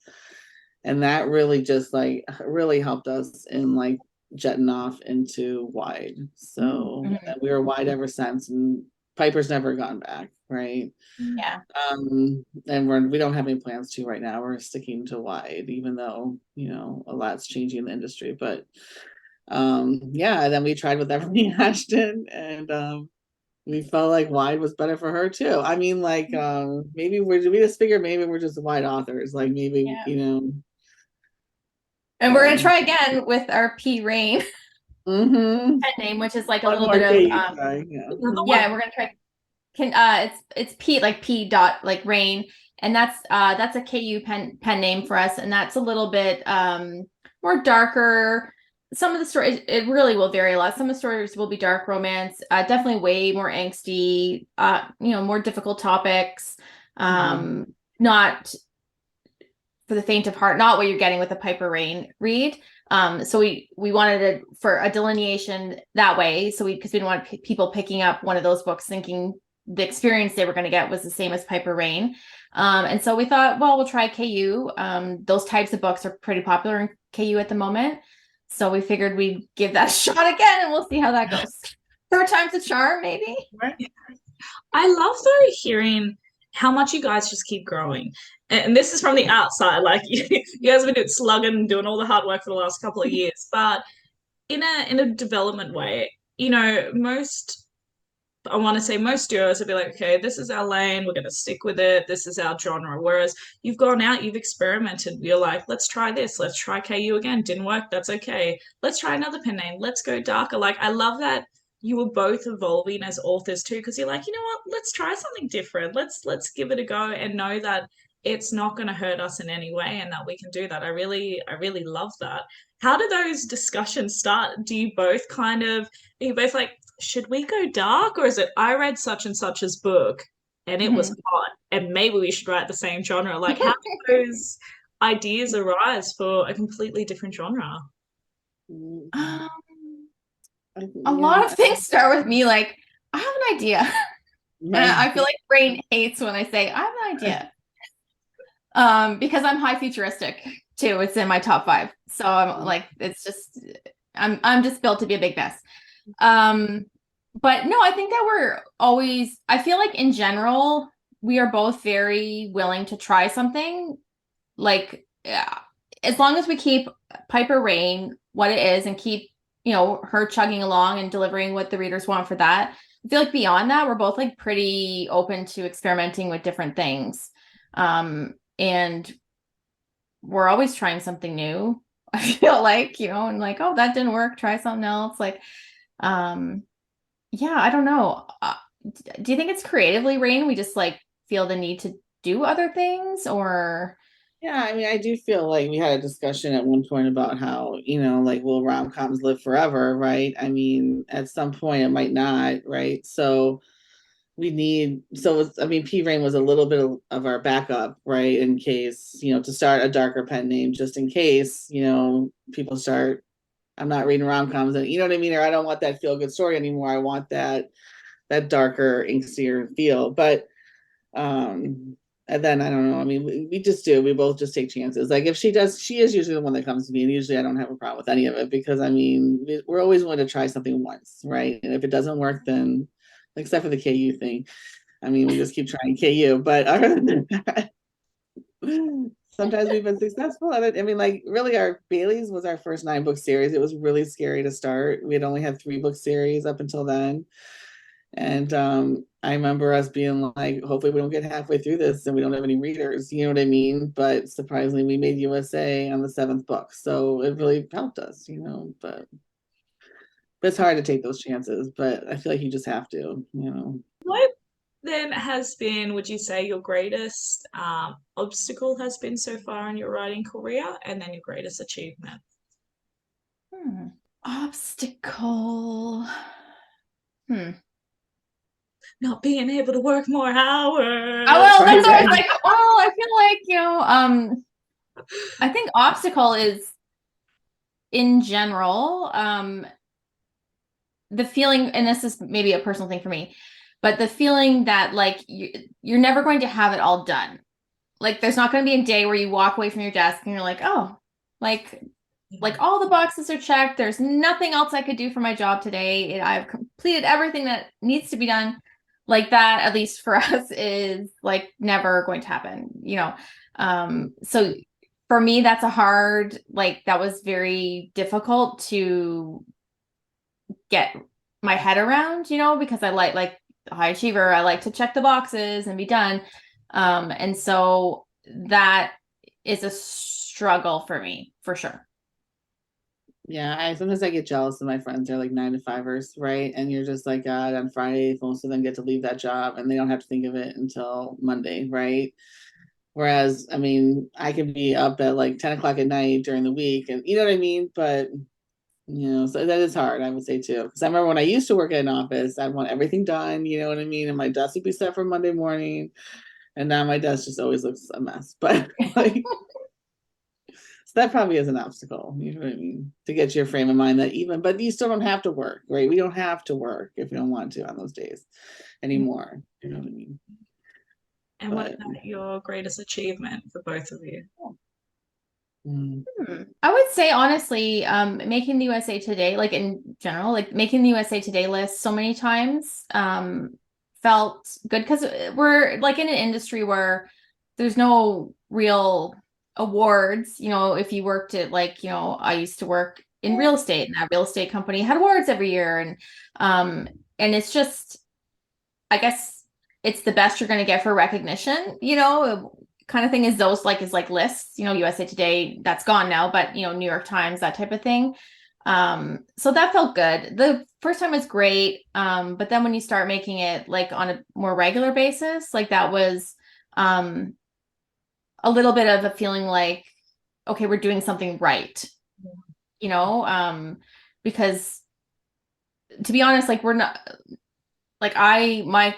And that really just like really helped us in like jetting off into Wide. So we were Wide ever since, and Piper's never gone back, right? Yeah. And we don't have any plans to right now. We're sticking to Wide, even though, a lot's changing in the industry. But yeah, and then we tried with Everly Ashton, and we felt like Wide was better for her too. I mean, like maybe we just figured maybe we're just Wide authors, like maybe, And we're gonna try again with our P Rayne pet name, which is like a little bit of yeah, we're gonna try. It's P, like P dot like Rayne, and that's a KU pen name for us, and that's a little bit more darker. Some of the stories, it really will vary a lot. Some of the stories will be dark romance, definitely way more angsty, more difficult topics, not for the faint of heart, not what you're getting with a Piper Rayne read. So we wanted it for a delineation that way. So because we didn't want people picking up one of those books thinking the experience they were going to get was the same as Piper Rayne. And so we thought, well, we'll try KU. Those types of books are pretty popular in KU at the moment. So we figured we'd give that a shot again, and we'll see how that goes. Third time's a charm, maybe. I love though hearing how much you guys just keep growing. And this is from the outside, like you guys have been slugging and doing all the hard work for the last couple of years. But in a development way, I want to say most duos will be like, okay, this is our lane, we're going to stick with it, this is our genre. Whereas you've gone out, you've experimented, you're like, let's try this, let's try KU again, didn't work, that's okay. Let's try another pen name, let's go darker. Like, I love that you were both evolving as authors too, because you're like, you know what, let's try something different. Let's give it a go and know that it's not going to hurt us in any way and that we can do that. I really love that. How do those discussions start? Do you both are you both like, should we go dark, or is it I read such and such's book and it was hot and maybe we should write the same genre? Like, how do those ideas arise for a completely different genre? A lot of things start with me like, I have an idea. And I feel like Rayne hates when I say I have an idea. Because I'm high futuristic too. It's in my top 5. So I'm like, it's just I'm just built to be a big mess. But no, I think that I feel like in general, we are both very willing to try something. Like, as long as we keep Piper Rayne what it is and keep, her chugging along and delivering what the readers want for that. I feel like beyond that, we're both like pretty open to experimenting with different things. And we're always trying something new. I feel like, and like, oh, that didn't work, try something else. Like, yeah, I don't know. Do you think it's creatively, Rayne? We just like feel the need to do other things, or? Yeah, I mean, I do feel like we had a discussion at one point about how, like, will rom-coms live forever, right? I mean, at some point it might not, right? So P Rayne was a little bit of our backup, right? In case, to start a darker pen name, just in case, people start I'm not reading rom-coms, and you know what I mean, or I don't want that feel-good story anymore. I want that darker, angstier feel. But and then I don't know. I mean, we just do. We both just take chances. Like if she does, she is usually the one that comes to me, and usually I don't have a problem with any of it because I mean, we're always willing to try something once, right? And if it doesn't work, then except for the KU thing, I mean, we just keep trying KU. But other than that, sometimes we've been successful. I mean, like really, our Bailey's was our first 9-book series. It was really scary to start. We had only had 3-book series up until then. And I remember us being like, hopefully we don't get halfway through this and we don't have any readers, you know what I mean? But surprisingly, we made USA on the 7th book. So it really helped us, you know, but it's hard to take those chances, but I feel like you just have to, you know. What then has been, would you say, your greatest obstacle has been so far in your writing career, and then your greatest achievement? Obstacle. Not being able to work more hours. Oh, well, that's always like, oh, I feel like, you know, I think obstacle is in general, the feeling, and this is maybe a personal thing for me, but the feeling that like you're never going to have it all done. Like there's not going to be a day where you walk away from your desk and you're like, oh, like all the boxes are checked. There's nothing else I could do for my job today. I've completed everything that needs to be done. Like that, at least for us, is like never going to happen, you know? So for me, that's a hard, like that was very difficult to get my head around, you know, because I like a high achiever. I like to check the boxes and be done. And so that is a struggle for me, for sure. Yeah, I sometimes I get jealous of my friends. They're like 9-to-5ers, right? And you're just like, God, on Friday, most of them get to leave that job and they don't have to think of it until Monday, right? Whereas, I mean, I can be up at like 10 o'clock at night during the week, and you know what I mean? But you know, so that is hard, I would say too. Because I remember when I used to work at an office, I'd want everything done, you know what I mean? And my desk would be set for Monday morning. And now my desk just always looks a mess. But like, so that probably is an obstacle, you know what I mean? To get your frame of mind that even, but you still don't have to work, right? We don't have to work if you don't want to on those days anymore. You know what I mean? And what about your greatest achievement for both of you? I would say honestly, making the USA Today, like in general, like making the USA Today list so many times, felt good because we're like in an industry where there's no real awards. You know, if you worked at like, you know, I used to work in real estate, and that real estate company had awards every year, and it's just, I guess it's the best you're going to get for recognition, you know, kind of thing is those like lists, you know, USA Today, that's gone now, but you know, New York Times, that type of thing. So that felt good. The first time was great. But then when you start making it like on a more regular basis, like that was a little bit of a feeling like, okay, we're doing something right, you know, because to be honest, like we're not, like my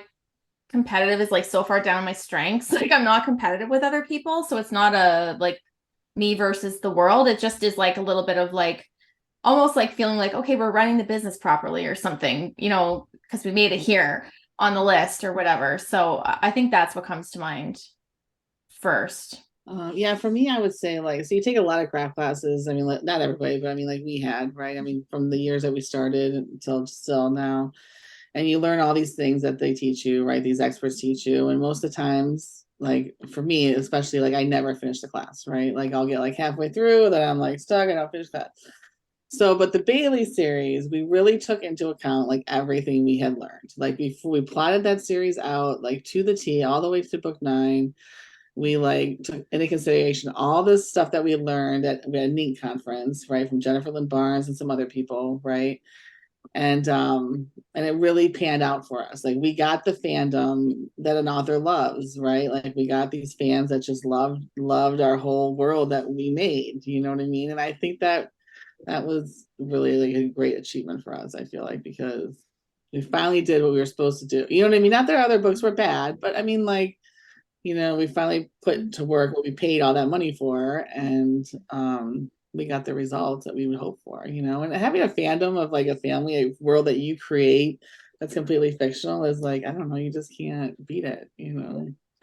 competitive is like so far down my strengths. Like I'm not competitive with other people. So it's not a like me versus the world. It just is like a little bit of like almost like feeling like, okay, we're running the business properly or something, you know, because we made it here on the list or whatever. So I think that's what comes to mind first. Yeah, for me, I would say like, so you take a lot of craft classes. I mean, not everybody, but I mean, like we had, right? I mean, from the years that we started until still now, and you learn all these things that they teach you, right? These experts teach you, and most of the times, like for me, especially, like I never finish the class, right? Like I'll get like halfway through, then I'm like stuck, and I'll finish that. So, but the Bailey series, we really took into account like everything we had learned. Like before we plotted that series out, like to the T, all the way to book 9. We like took into consideration all this stuff that we learned at we had a NEAT conference, right, from Jennifer Lynn Barnes and some other people, right? And it really panned out for us. Like we got the fandom that an author loves, right? Like we got these fans that just loved our whole world that we made, you know what I mean? And I think that was really like a great achievement for us, I feel like, because we finally did what we were supposed to do. You know what I mean? Not that our other books were bad, but I mean, like, you know, we finally put to work what we paid all that money for. And we got the results that we would hope for, and having a fandom of like a family, a world that you create that's completely fictional is like, I don't know, you just can't beat it.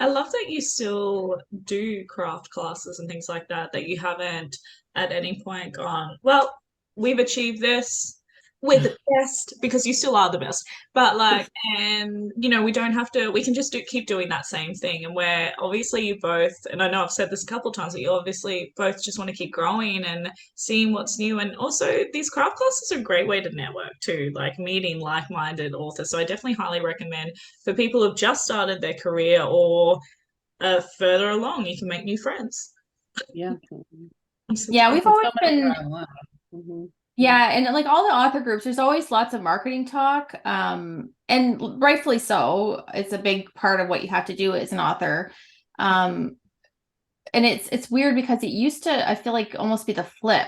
I love that you still do craft classes and things like that, that you haven't at any point gone, well, we've achieved this. We're the best, because you still are the best. But like, and we don't have to, we can just keep doing that same thing. And where obviously you both, and I know I've said this a couple of times, that you obviously both just want to keep growing and seeing what's new. And also these craft classes are a great way to network too, like meeting like-minded authors. So I definitely highly recommend for people who've just started their career or further along, you can make new friends. Yeah. Yeah, we've always been, Mm-hmm. yeah, and like all the author groups, there's always lots of marketing talk, and rightfully so. It's a big part of what you have to do as an author. And it's weird because it used to, I feel like, almost be the flip,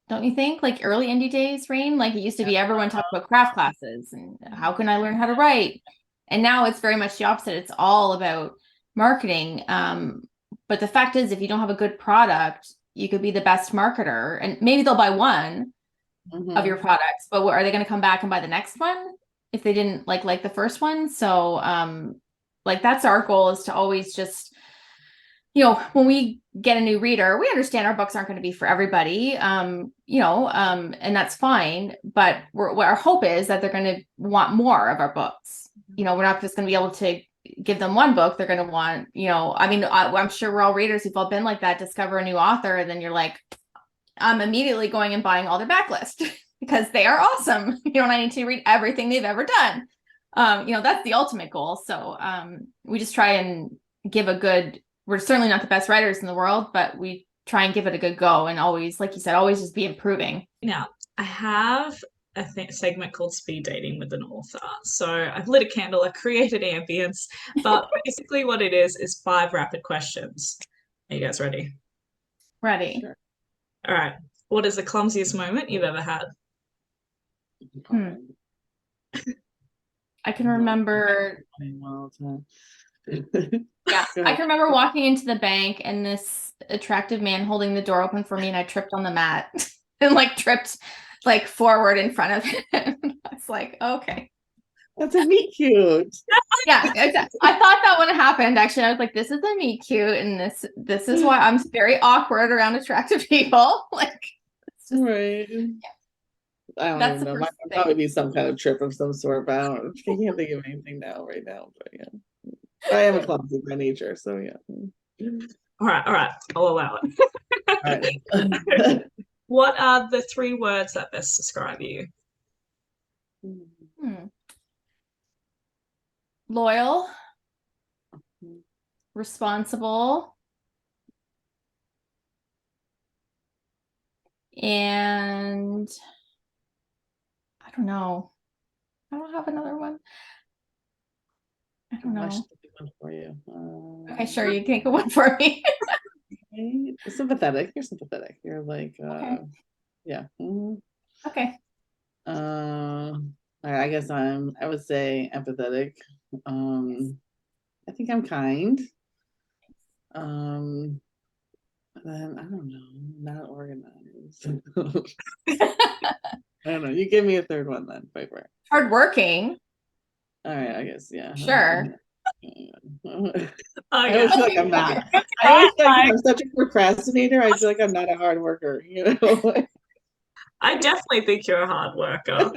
don't you think? Like early indie days, Rayne, like it used to be everyone talked about craft classes and how can I learn how to write? And now it's very much the opposite. It's all about marketing. But the fact is, if you don't have a good product, you could be the best marketer, and maybe they'll buy one of your products, but are they going to come back and buy the next one if they didn't like the first one? So like that's our goal, is to always just, when we get a new reader, we understand our books aren't going to be for everybody, and that's fine, but what our hope is that they're going to want more of our books. We're not just going to be able to give them one book. They're going to want, I mean, I'm sure we're all readers who've all been like that, discover a new author, and then you're like, I'm immediately going and buying all their backlist because they are awesome. And I need to read everything they've ever done. That's the ultimate goal. So we just try and give we're certainly not the best writers in the world, but we try and give it a good go, and always, like you said, always just be improving. Now, I have a segment called Speed Dating with an Author. So I've lit a candle, I've created ambience, but basically what it is 5 rapid questions. Are you guys ready? Ready. Sure. All right. What is the clumsiest moment you've ever had? I can remember. Yeah, I can remember walking into the bank and this attractive man holding the door open for me, and I tripped on the mat and tripped forward in front of him. I was like, okay. That's a meet cute. Yeah, exactly. I thought that when it happened, actually, I was like, this is a meet cute, and this is why I'm very awkward around attractive people. It's just, right. Yeah. I don't even know. Might probably be some kind of trip of some sort, but I can't think of anything right now. But yeah, I am a clumsy by nature, so yeah. All right. I'll allow it. All right. What are the 3 words that best describe you? Loyal, responsible, and I don't know. I don't have another one. I don't know. One for you. Okay, sure. You can go one for me. Sympathetic. You're sympathetic. You're like, okay. Yeah. Okay. I guess I would say empathetic. I think I'm kind. Then I don't know, not organized. I don't know. You give me a third one then, Piper. Hardworking. All right, I guess, yeah. Sure. I always feel like I'm not. I always feel like I'm such a procrastinator. I feel like I'm not a hard worker, I definitely think you're a hard worker.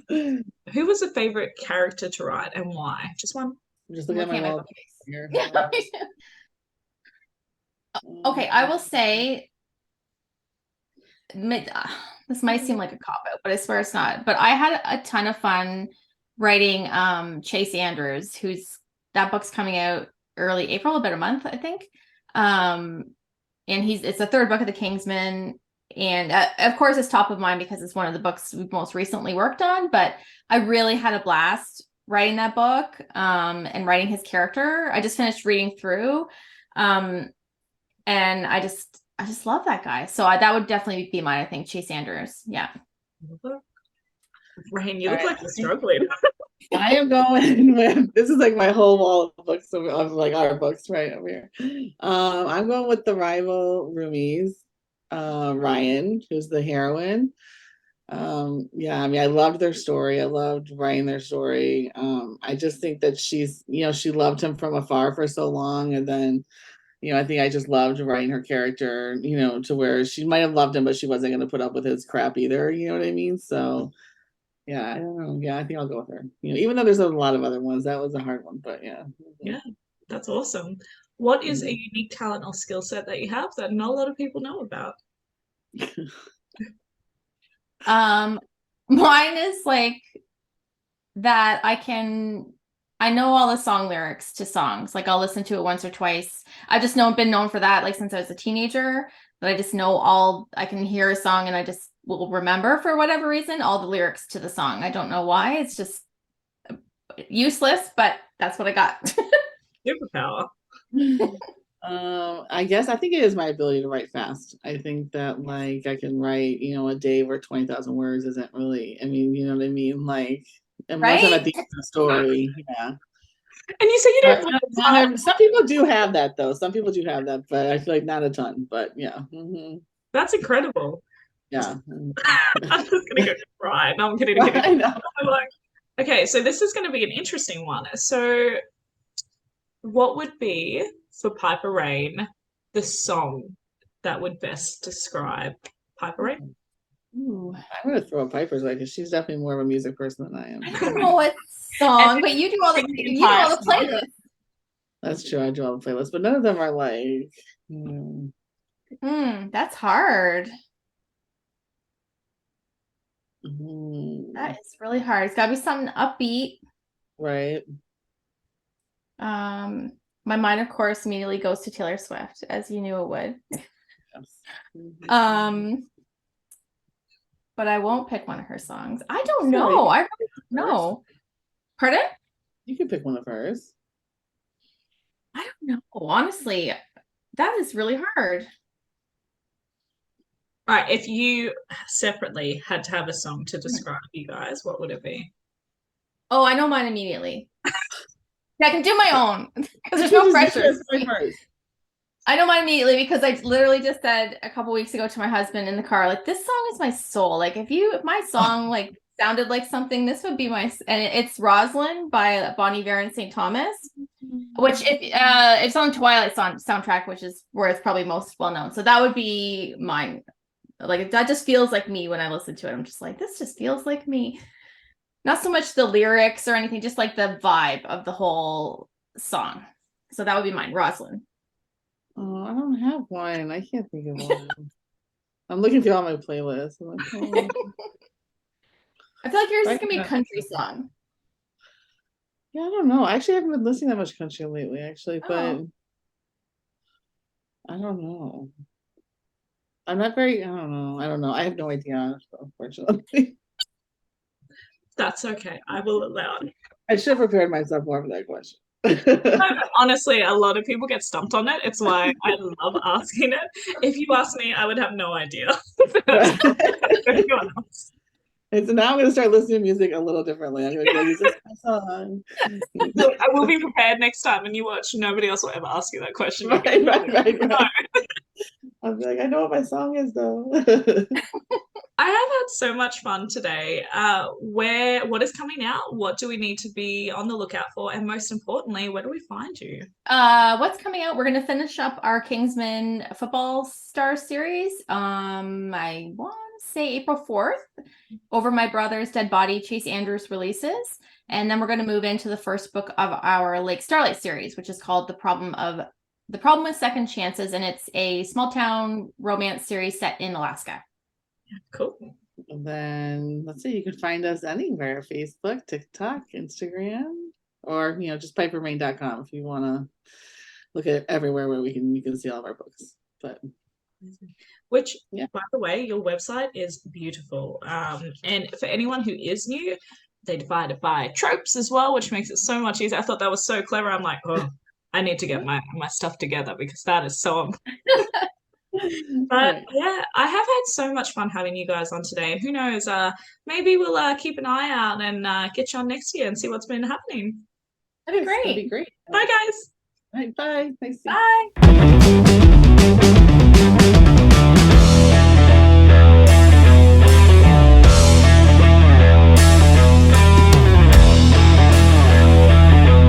Who was a favorite character to write and why? Just one. I'm just looking at my wall here. Okay, I will say, this might seem like a cop-out, but I swear it's not. But I had a ton of fun writing Chase Andrews, that book's coming out early April, about a month, I think. And it's the 3rd book of the Kingsman. And of course, it's top of mind because it's one of the books we've most recently worked on. But I really had a blast writing that book and writing his character. I just finished reading through. And I just love that guy. So that would definitely be mine, I think. Chase Andrews. Yeah. Rayne, you look like you're struggling. I am going with, this is like my whole wall of books of like our books right over here. I'm going with The Rival Roomies. Ryan, who's the heroine. Yeah, I mean, I loved their story. I loved writing their story. I just think that she's, she loved him from afar for so long, and then, I think I just loved writing her character, to where she might have loved him, but she wasn't going to put up with his crap either. You know what I mean? So, yeah, I don't know. Yeah, I think I'll go with her. Even though there's a lot of other ones, that was a hard one, but yeah. Yeah, that's awesome. What is a unique talent or skill set that you have that not a lot of people know about? Mine is like that I know all the song lyrics to songs. Like I'll listen to it once or twice. I've just been known for that like since I was a teenager. But I just know I can hear a song and I just will remember for whatever reason all the lyrics to the song. I don't know why. It's just useless, but that's what I got. Superpower. I guess I think it is my ability to write fast. I think that like I can write, a day where 20,000 words isn't really, I mean, you know what I mean? Like, and once I'm at the end of the story, yeah. And you say you don't. Some people do have that though. Some people do have that, but I feel like not a ton. But yeah, That's incredible. Yeah. I'm just gonna go cry. No, I'm kidding. I know. I'm like, okay, so this is gonna be an interesting one. So, what would be for Piper Rayne the song that would best describe Piper Rayne? Ooh, I'm gonna throw a Piper's way because she's definitely more of a music person than I am. I don't know what song, but you do all the playlists. That's true. I do all the playlists, but none of them are like. That's hard. That is really hard. It's gotta be something upbeat. Right. My mind, of course, immediately goes to Taylor Swift, as you knew it would. Yes. But I won't pick one of her songs. I don't know. I really don't know. Pardon? You can pick one of hers. I don't know. Honestly, that is really hard. All right, if you separately had to have a song to describe you guys, what would it be? Oh, I know mine immediately. I can do my own because there's no pressure. I know mine immediately because I literally just said a couple weeks ago to my husband in the car, like, this song is my soul. Like, if my song like sounded like something, this would be and it's Rosalind by Bon Iver and St. Thomas, which it's on Twilight soundtrack, which is where it's probably most well known. So that would be mine. Like, that just feels like me when I listen to it. I'm just like, this just feels like me. Not so much the lyrics or anything, just like the vibe of the whole song. So that would be mine, Rosalind. Oh, I don't have one. I can't think of one. I'm looking through all my playlists. I'm like, oh. I feel like yours is gonna be a country song. Yeah, I don't know. I actually haven't been listening that much country lately, actually, but I don't know. I'm not very, I don't know. I have no idea, unfortunately. That's okay. I will allow it. I should have prepared myself more for that question. Honestly, a lot of people get stumped on it. It's why I love asking it. If you asked me, I would have no idea. Anyone else. And so now I'm going to start listening to music a little differently. I'm going to go, is this my song? Look, I will be prepared next time when you watch. Nobody else will ever ask you that question. Right. I'll be like, I know what my song is, though. I have had so much fun today. What is coming out? What do we need to be on the lookout for? And most importantly, where do we find you? What's coming out? We're going to finish up our Kingsman Football Star series. I want to say April 4th. Over My Brother's Dead Body, Chase Andrews releases. And then we're going to move into the first book of our Lake Starlight series, which is called The Problem with Second Chances. And it's a small town romance series set in Alaska. Cool. And then let's see, you can find us anywhere: Facebook, TikTok, Instagram, or just piperrayne.com if you want to look at everywhere where you can see all of our books. But which, by the way, your website is beautiful. And for anyone who is new, they divide it by tropes as well, which makes it so much easier. I thought that was so clever. I'm like, oh, I need to get my stuff together because that is so But yeah, I have had so much fun having you guys on today. And who knows, maybe we'll keep an eye out and get you on next year and see what's been happening. That'd be great. That'd be great. Bye, guys. All right, bye. Nice Bye.